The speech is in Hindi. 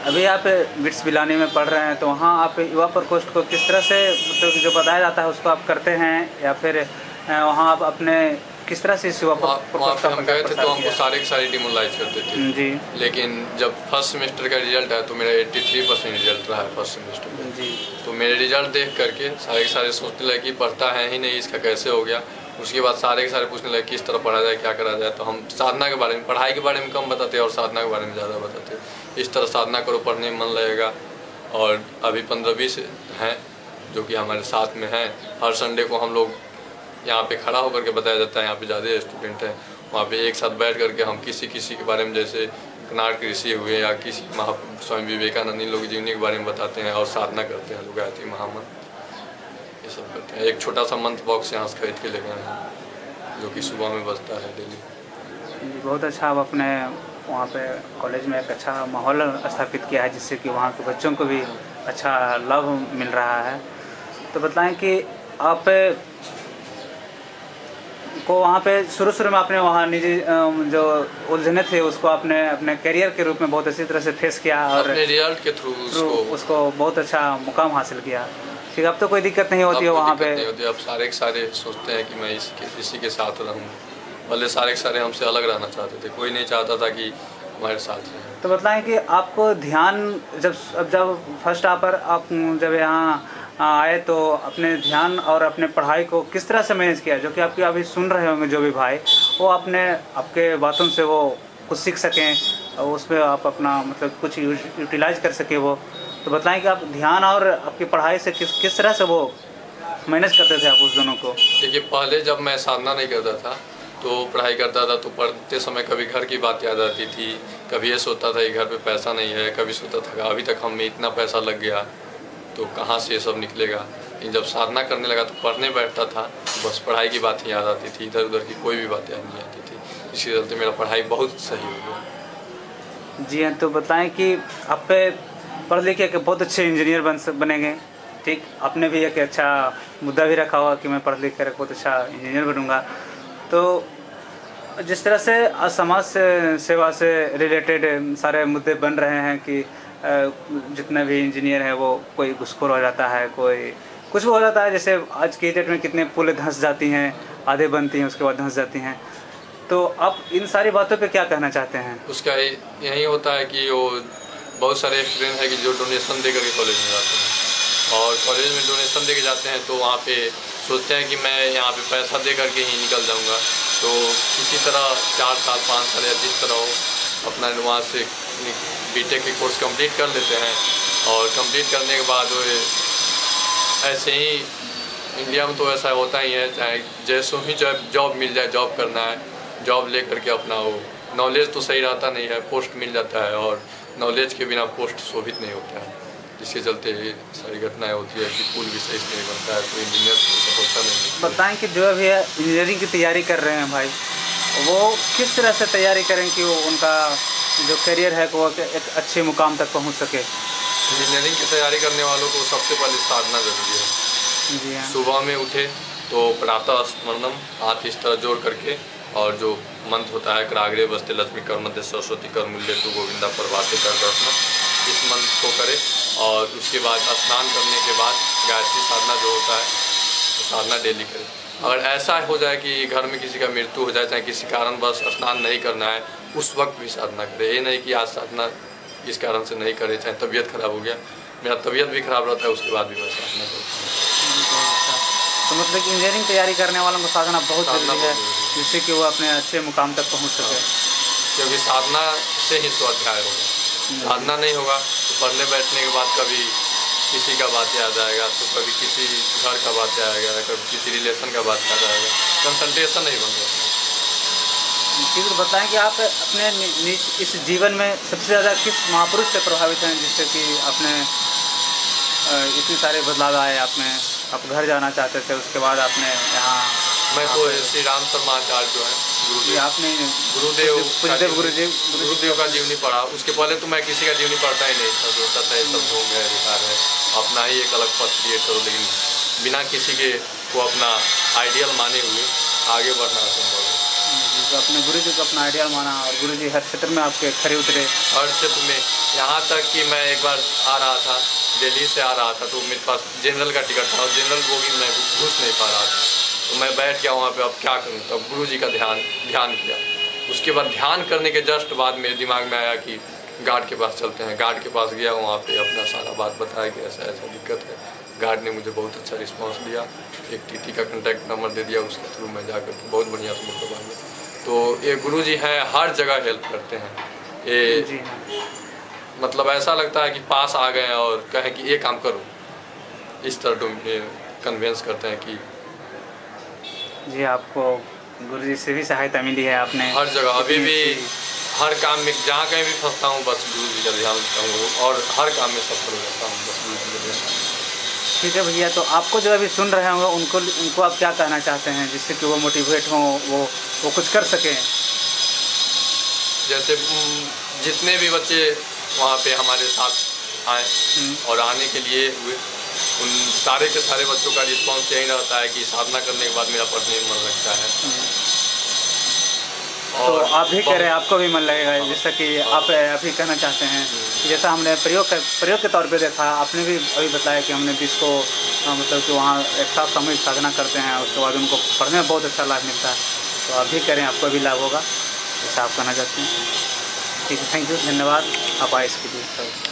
अभी आप बिट्स पिलानी में पढ़ रहे हैं, तो वहाँ आप युवा प्रकोष्ठ को किस तरह से, मतलब जो बताया जाता है उसको आप करते हैं, या फिर वहाँ आप अपने किस तरह से इस युवा वहाँ प्रकोष्ठ का पे हम गए थे तो प्रचार हमको किया? सारे के सारे डिमोनलाइज करते थे। जी लेकिन जब फर्स्ट सेमेस्टर का रिजल्ट आया तो मेरा 83% रिजल्ट रहा है फर्स्ट सेमेस्टर में। जी। तो मेरे रिजल्ट देख करके सारे के सारे सोचने लगे कि पढ़ता है ही नहीं, इसका कैसे हो गया। उसके बाद सारे के सारे पूछने लगे किस तरह पढ़ा जाए, क्या करा जाए। तो हम साधना के बारे में, पढ़ाई के बारे में कम बताते और साधना के बारे में ज़्यादा बताते। इस तरह साधना करो, पढ़ने में मन लगेगा। और अभी 15-20 हैं जो कि हमारे साथ में हैं। हर संडे को हम लोग यहाँ पे खड़ा होकर के बताया जाता है। यहाँ पे ज़्यादा स्टूडेंट हैं, वहाँ पे एक साथ बैठ करके हम किसी किसी के बारे में, जैसे कनाड ऋषि हुए या किसी स्वामी विवेकानंद, इन लोग जीवनी के बारे में बताते हैं और साधना करते हैं। लोग गायत्री महामंत्र ये सब करते हैं। एक छोटा सा मंत्र बॉक्स यहाँ से खरीद के ले गए हैं जो कि सुबह में बजता है डेली। जी, बहुत अच्छा। आप अपने वहाँ पे कॉलेज में एक अच्छा माहौल स्थापित किया है, जिससे कि वहाँ के बच्चों को भी अच्छा लाभ मिल रहा है। तो बताएं कि आप को वहाँ पे शुरू में आपने वहाँ निजी जो उलझने थे उसको आपने अपने करियर के रूप में बहुत अच्छी तरह से फेस किया और अपने रिजल्ट के थ्रू उसको बहुत अच्छा मुकाम हासिल किया। ठीक, अब तो कोई दिक्कत नहीं होती है वहाँ पे? नहीं होती। अब सारे के सारे सोचते हैं कि मैं इसी के साथ रहूँ। पहले सारे के सारे हमसे अलग रहना चाहते थे, कोई नहीं चाहता था कि हमारे साथ रहें। तो बताएं कि आपको ध्यान जब फर्स्ट आप जब यहाँ आए तो अपने ध्यान और अपने पढ़ाई को किस तरह से मैनेज किया, जो कि आपके अभी सुन रहे होंगे जो भी भाई, वो आपके बातों से वो कुछ सीख सकें और उस पर आप अपना मतलब कुछ यूटिलाइज कर सके वो। तो बताएं कि आप ध्यान और आपकी पढ़ाई से किस तरह से वो मैनेज करते थे आप उस दोनों को? देखिए, पहले जब मैं साधना नहीं करता था तो पढ़ाई करता था, तो पढ़ते समय कभी घर की बात याद आती थी, कभी ये सोचता था कि घर पे पैसा नहीं है, कभी सोचता था अभी तक हम में इतना पैसा लग गया तो कहाँ से ये सब निकलेगा। लेकिन जब साधना करने लगा तो पढ़ने बैठता था तो बस पढ़ाई की बात ही याद आती थी, इधर उधर की कोई भी बात याद नहीं आती थी। इसी चलते मेरा पढ़ाई बहुत सही हो गया। जी हाँ, तो बताएं कि आप पे पढ़ लिख के बहुत अच्छे इंजीनियर बनेंगे। ठीक, आपने भी एक अच्छा मुद्दा भी रखा हुआ कि मैं पढ़ लिख कर बहुत अच्छा इंजीनियर बनूंगा। तो जिस तरह से समाज सेवा से रिलेटेड सारे मुद्दे बन रहे हैं कि जितने भी इंजीनियर हैं वो कोई घुसखोर हो जाता है, कोई कुछ भी हो जाता है। जैसे आज की डेट में कितने पुलें धंस जाती हैं, आधे बनती हैं उसके बाद धंस जाती हैं। तो आप इन सारी बातों पे क्या कहना चाहते हैं? उसका यही होता है कि वो बहुत सारे स्टूडेंट हैं कि जो डोनेशन दे करके कॉलेज में जाते हैं और कॉलेज में डोनेशन दे के जाते हैं तो वहाँ पे सोचते हैं कि मैं यहाँ पे पैसा दे करके ही निकल जाऊँगा। तो किसी तरह 4 साल 5 साल या जिस तरह हो अपना वहाँ से बीटेक की कोर्स कंप्लीट कर लेते हैं और कंप्लीट करने के बाद वो ऐसे ही इंडिया में तो ऐसा होता ही है, चाहे जैसो ही जॉब मिल जाए, जॉब करना है, जॉब ले करके अपना वो नॉलेज तो सही रहता नहीं है, पोस्ट मिल जाता है और नॉलेज के बिना पोस्ट शोभित नहीं होता है। जिसके चलते सारी घटनाएं होती है कि पुल भी सही से नहीं बनता है, कोई इंजीनियर होता नहीं। बताएं कि जो अभी इंजीनियरिंग की तैयारी कर रहे हैं भाई, वो किस तरह से तैयारी करें कि वो उनका जो करियर है वो एक अच्छे मुकाम तक पहुंच सके? इंजीनियरिंग की तैयारी करने वालों को सबसे पहले साधना जरूरी है। जी हाँ। सुबह में उठे तो प्रातः स्मरणम, हाथ इस तरह जोड़ करके, और जो मंत्र होता है कराग्रे बस्ते लक्ष्मी कर मध्य सरस्वती कर मूल्य तू गोविंदा प्रभाते कर दर्शन, इस मंत्र को करे। और उसके बाद स्नान करने के बाद गायत्री साधना जो होता है तो साधना डेली करे। अगर ऐसा हो जाए कि घर में किसी का मृत्यु हो जाए, चाहे किसी कारण बस स्नान नहीं करना है, उस वक्त भी साधना करे। ये नहीं कि आज साधना इस कारण से नहीं करे, चाहे तबीयत खराब हो गया, मेरा तबीयत भी खराब रहता है उसके बाद भी मैं साधना करता हूँ। तो मतलब कि इंजीनियरिंग तैयारी करने वालों को साधना बहुत जरूरी है, जिससे कि वो अपने अच्छे मुकाम तक पहुंच सके। क्योंकि साधना से ही स्वाध्याय होगा। साधना नहीं होगा तो पढ़ने बैठने के बाद कभी किसी का बात याद आएगा, तो कभी किसी घर का बात आएगा, कभी किसी रिलेशन का बात याद आएगा, कंसंट्रेशन नहीं बन जाता। ठीक, तो बताएं कि आप अपने इस जीवन में सबसे ज़्यादा किस महापुरुष से प्रभावित हैं, जिससे कि आपने इतने सारे बदलाव आए? आप घर जाना चाहते थे, उसके बाद आपने यहाँ मैं तो श्री राम शर्मा आचार्य जो है गुरुदेव, आपने गुरुदेव का जीवनी पढ़ा। उसके पहले तो मैं किसी का जीवनी पढ़ता ही नहीं था, सोचता था ये सब ढोंग है, बेकार है, अपना ही एक अलग पथ क्रिएट करो। लेकिन बिना किसी के को अपना आइडियल माने हुए आगे बढ़ना असंभव है। अपने गुरु जी को अपना आइडियल माना और गुरु जी हर क्षेत्र में आपके खरे उतरे? हर क्षेत्र में, यहाँ तक कि मैं एक बार आ रहा था, दिल्ली से आ रहा था, तो मेरे पास जनरल का टिकट था और जनरल बोगी में घुस नहीं पा रहा था, तो मैं बैठ गया वहाँ पे, अब क्या करूँ। तब गुरु जी का ध्यान किया। उसके बाद ध्यान करने के जस्ट बाद मेरे दिमाग में आया कि गार्ड के पास चलते हैं। गार्ड के पास गया, वहाँ पे अपना सारा बात बताया कि ऐसा ऐसा दिक्कत है। गार्ड ने मुझे बहुत अच्छा रिस्पांस दिया, एक टीटी का कॉन्टैक्ट नंबर दे दिया, उसके थ्रू मैं जाकर के बहुत बढ़िया से मुझको बात। तो ये गुरु जी हैं, हर जगह हेल्प करते हैं। ये जी मतलब ऐसा लगता है कि पास आ गए और कहें कि ये काम करो, इस तरह कन्विंस करते हैं कि जी आपको गुरु जी से भी सहायता मिली है आपने हर जगह। अभी भी हर काम में जहाँ कहीं भी फंसता हूँ बस गुरु जी का ध्यान रखता हूँ और हर काम में सफल हो जाता हूँ बस गुरु जी का ध्यान। ठीक है भैया, तो आपको जो अभी सुन रहे होंगे उनको आप क्या कहना चाहते हैं जिससे कि वो मोटिवेट हों, वो कुछ कर सकें? जैसे जितने भी बच्चे वहाँ पे हमारे साथ आए और आने के लिए हुए, उन सारे के सारे बच्चों का रिस्पांस यही रहता है कि साधना करने के बाद मेरा पढ़ने में मन लगता है। तो आप भी कह रहे हैं आपको भी मन लगेगा, जैसा कि आप अभी कहना चाहते हैं कि जैसा हमने प्रयोग के तौर पे देखा, आपने भी अभी बताया कि हमने 20 को मतलब कि वहाँ एक साथ सामूहिक साधना करते हैं, उसके बाद उनको पढ़ने में बहुत अच्छा लाभ मिलता है। तो आप भी कह रहे हैं आपको भी लाभ होगा, जैसा आप कहना चाहते हैं। ठीक है, थैंक यू, धन्यवाद, आप आए इसके लिए।